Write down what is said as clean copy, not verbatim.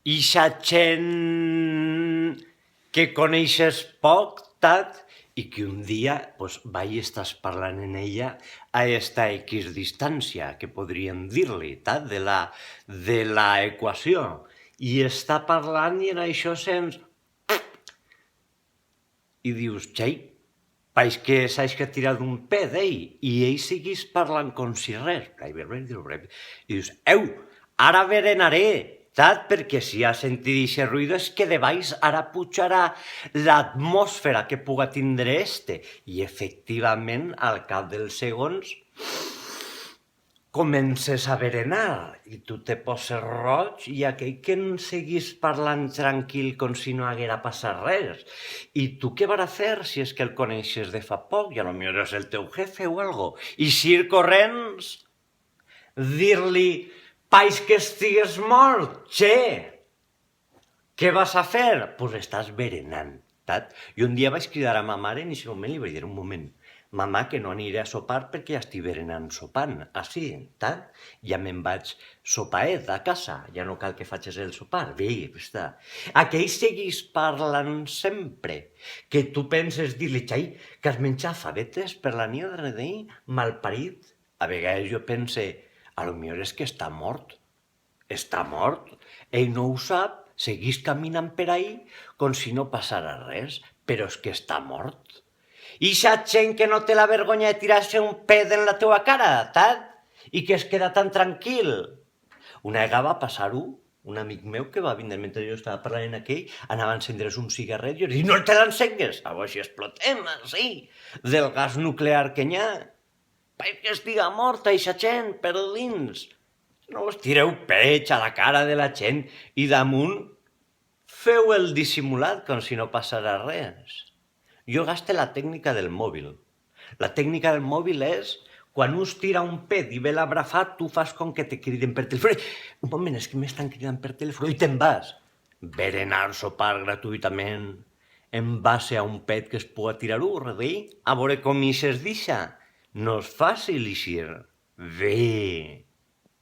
ixa gent que coneixes poc, tat, i que un dia vai estàs parlant en ella a esta X distància, que podríem dir-li, tat, de la equació. I està parlant i en això sents... I dius, xai, paix que s'haig que tirar d'un pet, i ell seguís parlant com si res. I dius, ara berenaré, tat, perquè si ha sentit ixe ruïdo és que de baix ara pujarà l'atmosfera que puga tindre este. I efectivament, al cap dels segons, comences a berenar i tu te poses roig i aquell que en seguís parlant tranquil com si no haguera passat res. I tu què vas a fer si és que el coneixes de fa poc i potser és el teu jefe o algo? I si ir corrents, dir-li, paix que estigues mort, che! Què vas a fer? Pues estàs berenant, tat? I un dia vaig cridar a ma mare en aquest moment i li vaig dir, un moment, mamà, que no aniré a sopar perquè ja estic berenant sopant, així, tat? Ja me'n vaig sopaet a casa, ja no cal que facis el sopar, bé, està. Aquell seguís parlant sempre, que tu penses dir-li, xai, que has menjat favetes per la nit d'ahir, malparit. A vegades jo pense, a lo millor és que està mort, ell no ho sap, seguís caminant per ahí com si no passara res, però és que està mort. Ixa gent que no té la vergonya de tirar-se un pet en la teua cara, tat? I que es queda tan tranquil. Una vegada va passar-ho, un amic meu que va vindre mentre jo estava parlant en aquell, anava a encendre's un cigarret i jo li dic, no te l'encengues, a veure si explotem, sí, del gas nuclear que n'hi ha. Paix que estiga morta ixa gent per dins. No us tireu peig a la cara de la gent i damunt feu el dissimulat com si no passara res. Jo gaste la tècnica del mòbil. La tècnica del mòbil és, quan us tira un pet i ve l'abrafat, tu fas com que te criden per telèfon. Un moment, és que m'estan cridant per telèfon i te'n vas. Berenar, sopar gratuïtament, en base a un pet que es puga tirar-ho, a veure com ixes dixa. No és fàcil ixir. Bé.